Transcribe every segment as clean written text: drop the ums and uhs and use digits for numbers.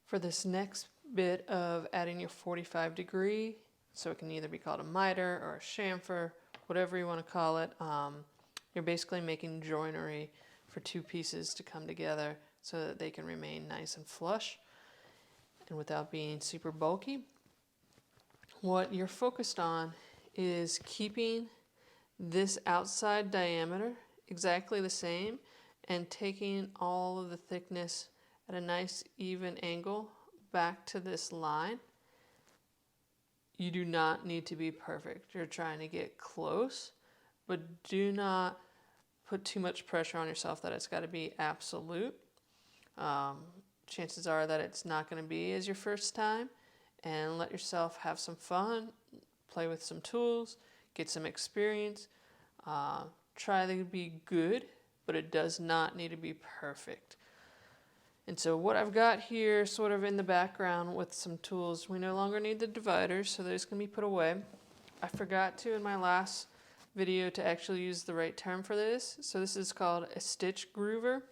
For this next bit of adding your 45°, so it can either be called a miter or a chamfer, whatever you want to call it, you're basically making joinery for two pieces to come together so that they can remain nice and flush and without being super bulky. What you're focused on is keeping this outside diameter exactly the same and taking all of the thickness at a nice even angle back to this line. You do not need to be perfect. You're trying to get close, but do not put too much pressure on yourself that it's got to be absolute. Chances are that it's not going to be as your first time, and let yourself have some fun, play with some tools, get some experience. Try to be good, but it does not need to be perfect. And so what I've got here sort of in the background with some tools, we no longer need the dividers, so those can be put away. I forgot to in my last video to actually use the right term for this. So this is called a stitch groover.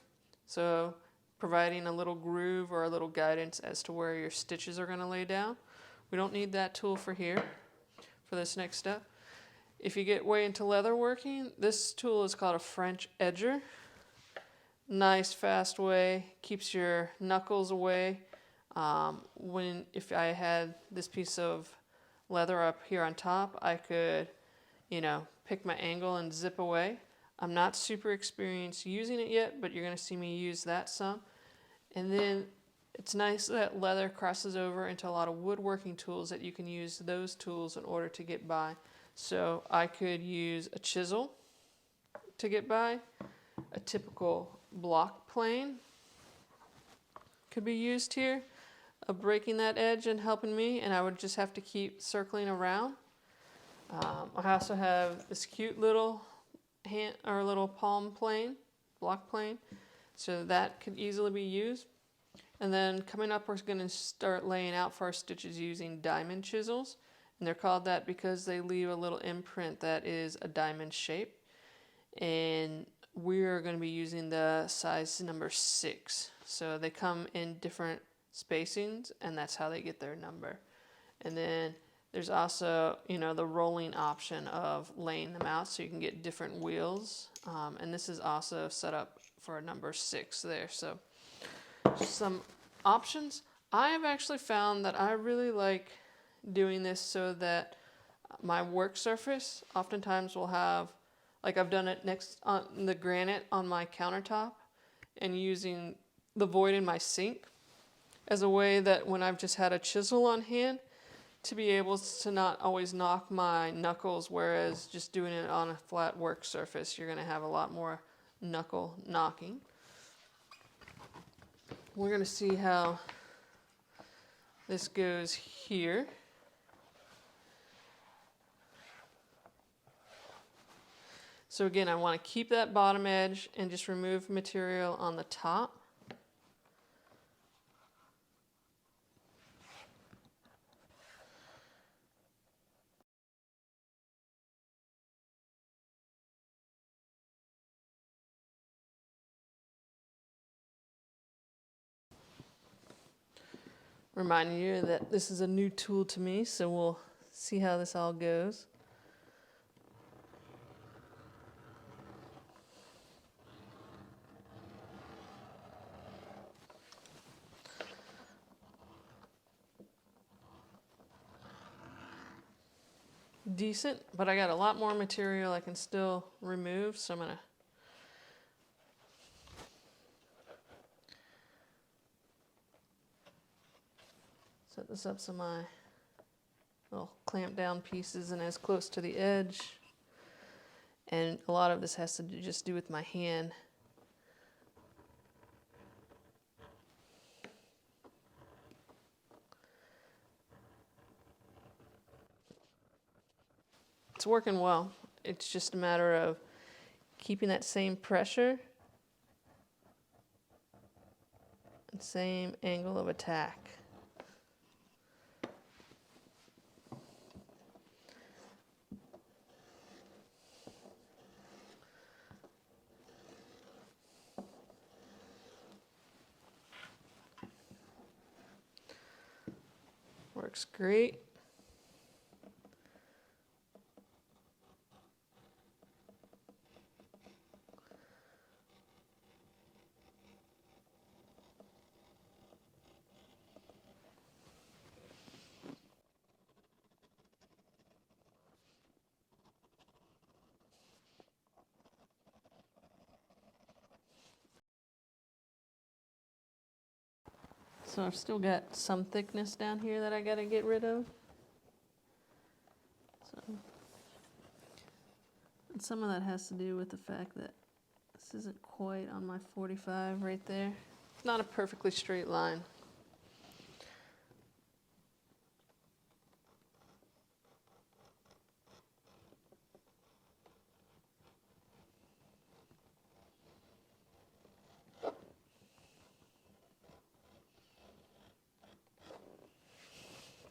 So providing a little groove or a little guidance as to where your stitches are going to lay down. We don't need that tool for here, for this next step. If you get way into leather working, this tool is called a French edger. Nice fast way, keeps your knuckles away. If I had this piece of leather up here on top, I could, pick my angle and zip away. I'm not super experienced using it yet, but you're going to see me use that some. And then it's nice that leather crosses over into a lot of woodworking tools that you can use those tools in order to get by. So I could use a chisel to get by. A typical block plane could be used here, of breaking that edge and helping me, and I would just have to keep circling around. I also have this cute little little palm plane, block plane, so that could easily be used. And then coming up, we're going to start laying out for our stitches using diamond chisels, and they're called that because they leave a little imprint that is a diamond shape. And we're going to be using the size number 6. So they come in different spacings, and that's how they get their number. And then there's also, the rolling option of laying them out so you can get different wheels. And this is also set up for a number 6 there. So some options. I have actually found that I really like doing this so that my work surface oftentimes will have, like I've done it next on the granite on my countertop and using the void in my sink as a way that when I've just had a chisel on hand to be able to not always knock my knuckles, whereas just doing it on a flat work surface, you're going to have a lot more knuckle knocking. We're going to see how this goes here. So again, I want to keep that bottom edge and just remove material on the top. Reminding you that this is a new tool to me, so we'll see how this all goes. Decent, but I got a lot more material I can still remove, so I'm going to set this up so my little clamp down pieces and as close to the edge. And a lot of this has to just do with my hand. It's working well. It's just a matter of keeping that same pressure and same angle of attack. Works great. So I've still got some thickness down here that I got to get rid of. So, and some of that has to do with the fact that this isn't quite on my 45 right there. It's not a perfectly straight line.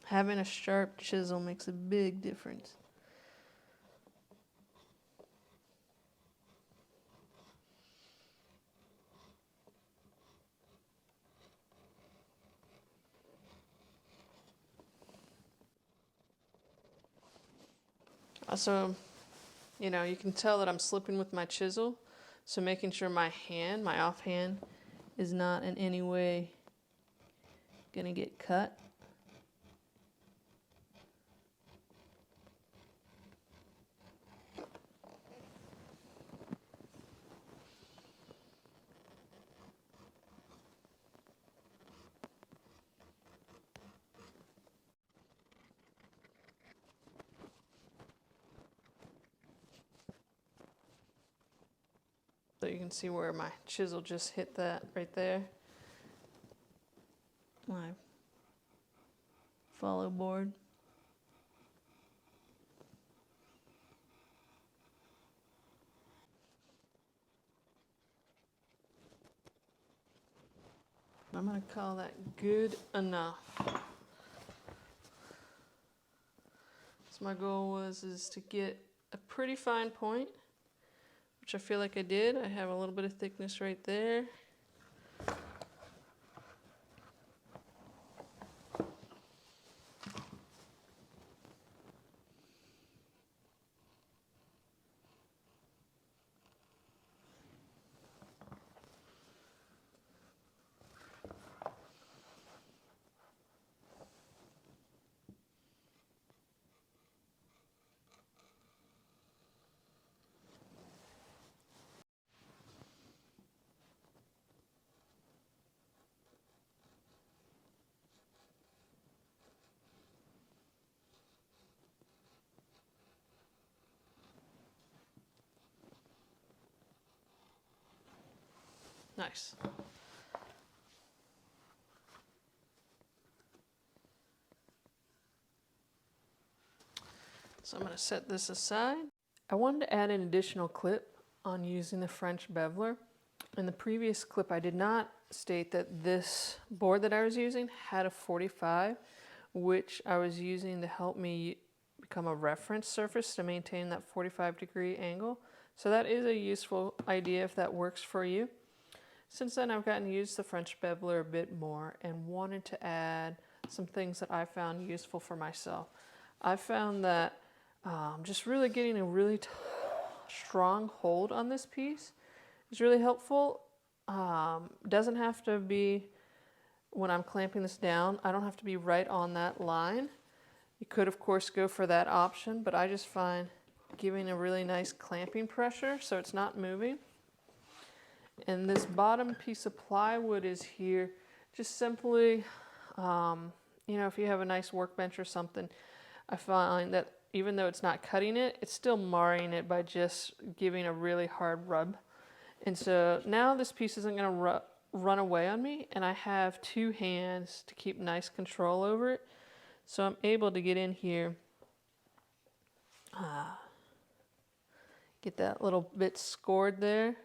Having a sharp chisel makes a big difference. Also, you know, you can tell that I'm slipping with my chisel, so making sure my hand, my offhand, is not in any way gonna get cut. So you can see where my chisel just hit that right there. My follow board. I'm gonna call that good enough. So my goal is to get a pretty fine point, which I feel like I did. I have a little bit of thickness right there. Nice. So I'm going to set this aside. I wanted to add an additional clip on using the French beveler. In the previous clip, I did not state that this board that I was using had a 45, which I was using to help me become a reference surface to maintain that 45-degree angle. So that is a useful idea if that works for you. Since then, I've gotten to use the French beveler a bit more and wanted to add some things that I found useful for myself. I found that just really getting a really strong hold on this piece is really helpful. Doesn't have to be, when I'm clamping this down, I don't have to be right on that line. You could, of course, go for that option, but I just find giving a really nice clamping pressure so it's not moving. And this bottom piece of plywood is here just simply, you know, if you have a nice workbench or something, I find that even though it's not cutting it, it's still marring it by just giving a really hard rub. And so now this piece isn't going to run away on me, and I have two hands to keep nice control over it. So I'm able to get in here, get that little bit scored there.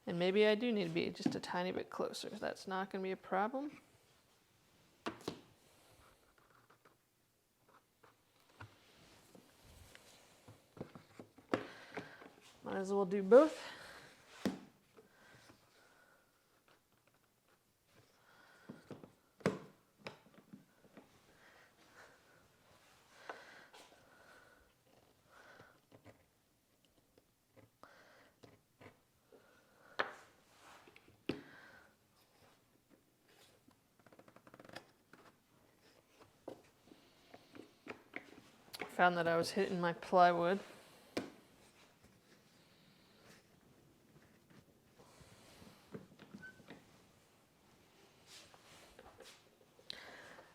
And maybe I do need to be just a tiny bit closer. That's not going to be a problem. Might as well do both. found that I was hitting my plywood.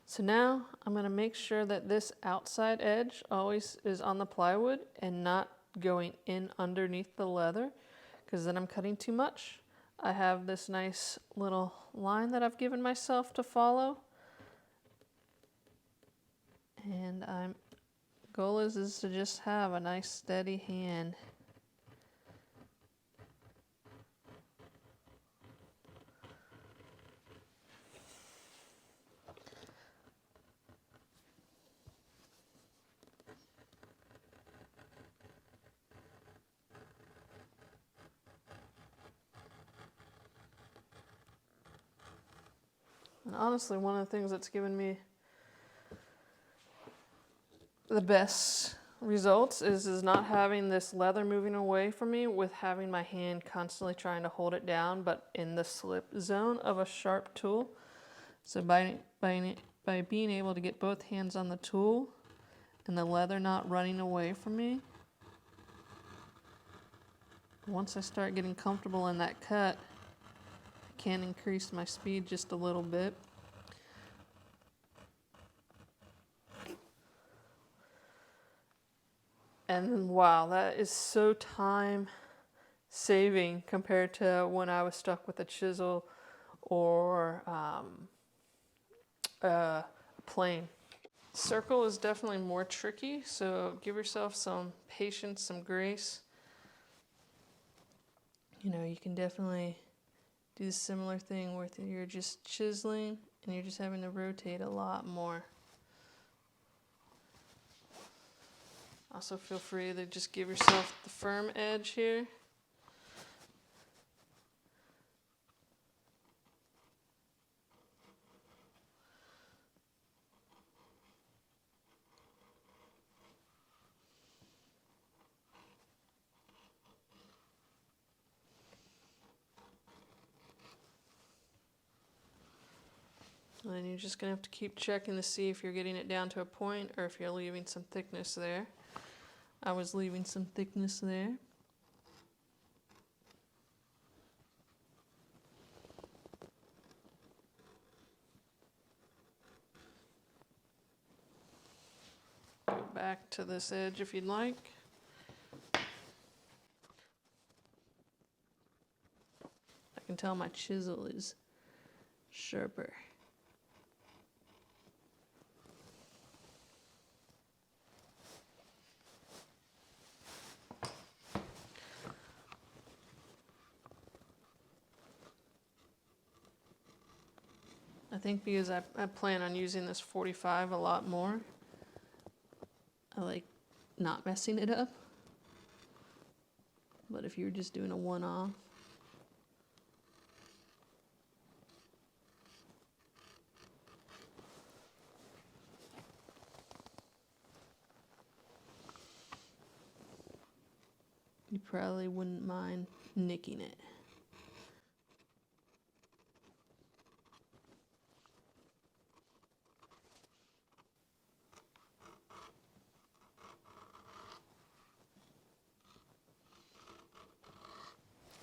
So now I'm going to make sure that this outside edge always is on the plywood and not going in underneath the leather, because then I'm cutting too much. I have this nice little line that I've given myself to follow. And goal is to just have a nice steady hand. And honestly, one of the things that's given me the best results is not having this leather moving away from me, with having my hand constantly trying to hold it down, but in the slip zone of a sharp tool. So by being able to get both hands on the tool and the leather not running away from me, once I start getting comfortable in that cut, I can increase my speed just a little bit. And then, wow, that is so time saving compared to when I was stuck with a chisel or a plane. Circle is definitely more tricky, so give yourself some patience, some grace. You know, you can definitely do the similar thing where you're just chiseling and you're just having to rotate a lot more. Also feel free to just give yourself the firm edge here. And then you're just going to have to keep checking to see if you're getting it down to a point or if you're leaving some thickness there. I was leaving some thickness there. Go back to this edge if you'd like. I can tell my chisel is sharper. I think because I plan on using this 45 a lot more, I like not messing it up. But if you're just doing a one-off, you probably wouldn't mind nicking it.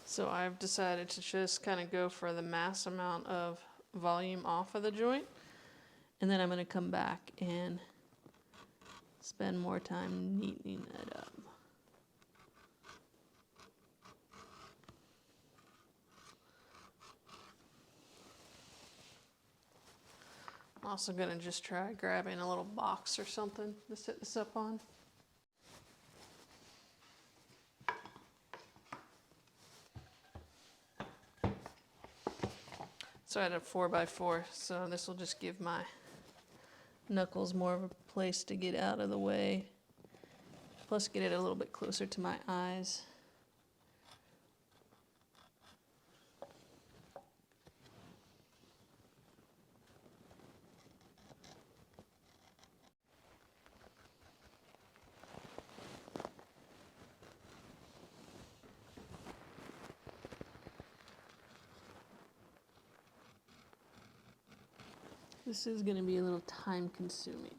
So I've decided to just kind of go for the mass amount of volume off of the joint. And then I'm going to come back and spend more time neatening it up. I'm also going to just try grabbing a little box or something to set this up on. So I had a 4x4, so this will just give my knuckles more of a place to get out of the way. Plus get it a little bit closer to my eyes. This is going to be a little time consuming.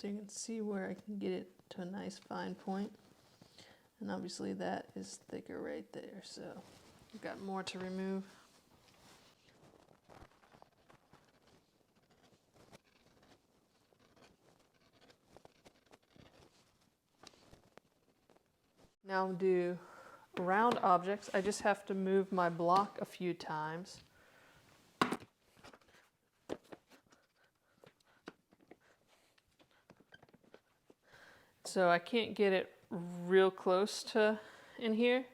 so you can see where I can get it to a nice fine point. And obviously that is thicker right there, so I've got more to remove. Now I'll do round objects. I just have to move my block a few times. So I can't get it real close to in here.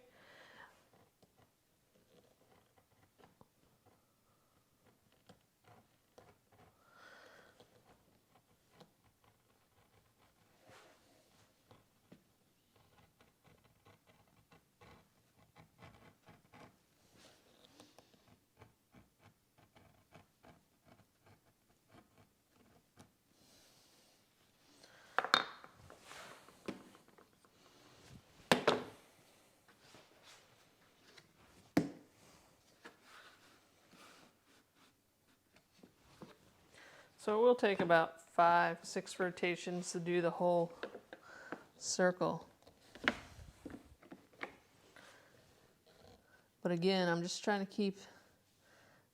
So it will take about 5-6 rotations to do the whole circle. But again, I'm just trying to keep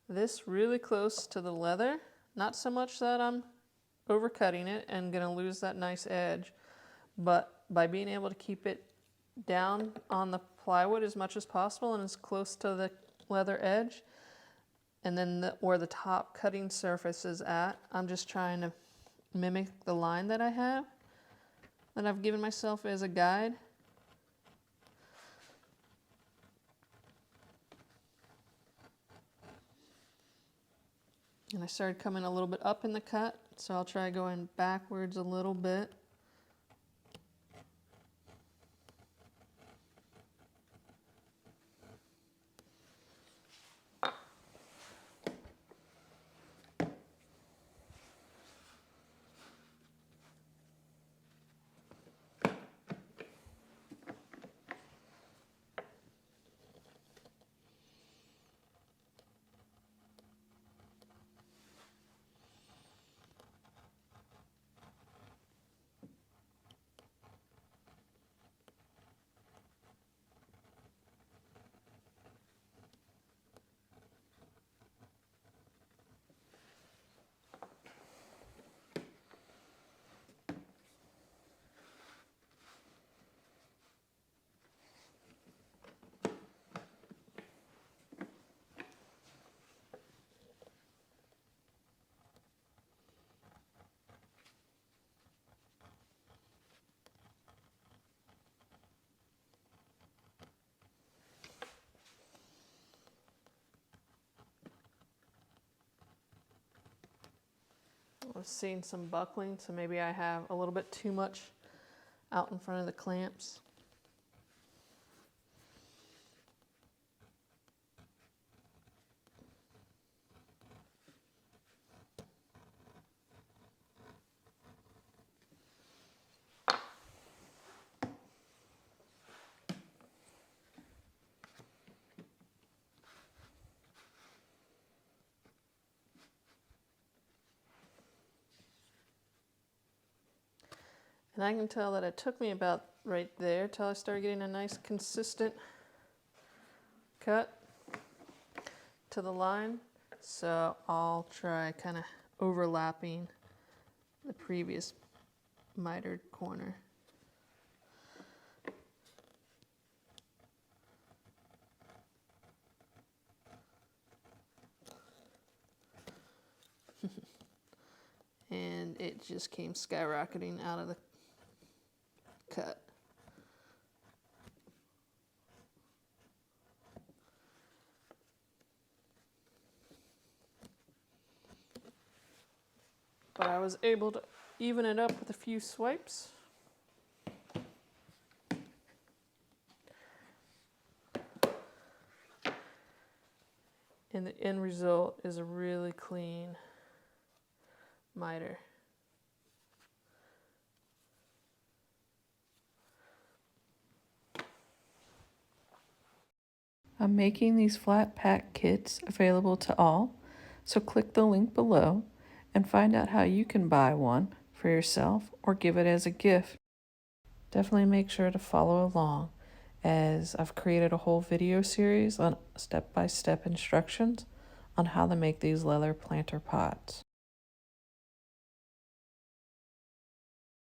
this really close to the leather. Not so much that I'm overcutting it and gonna lose that nice edge, but by being able to keep it down on the plywood as much as possible and as close to the leather edge, and then where the top cutting surface is at, I'm just trying to mimic the line that I have, that I've given myself as a guide. And I started coming a little bit up in the cut, so I'll try going backwards a little bit. I was seeing some buckling, so maybe I have a little bit too much out in front of the clamps. And I can tell that it took me about right there till I started getting a nice consistent cut to the line. So I'll try kind of overlapping the previous mitered corner. And it just came skyrocketing out of the cut. But I was able to even it up with a few swipes. And the end result is a really clean miter. I'm making these flat pack kits available to all, so click the link below and find out how you can buy one for yourself or give it as a gift. Definitely make sure to follow along, as I've created a whole video series on step-by-step instructions on how to make these leather planter pots.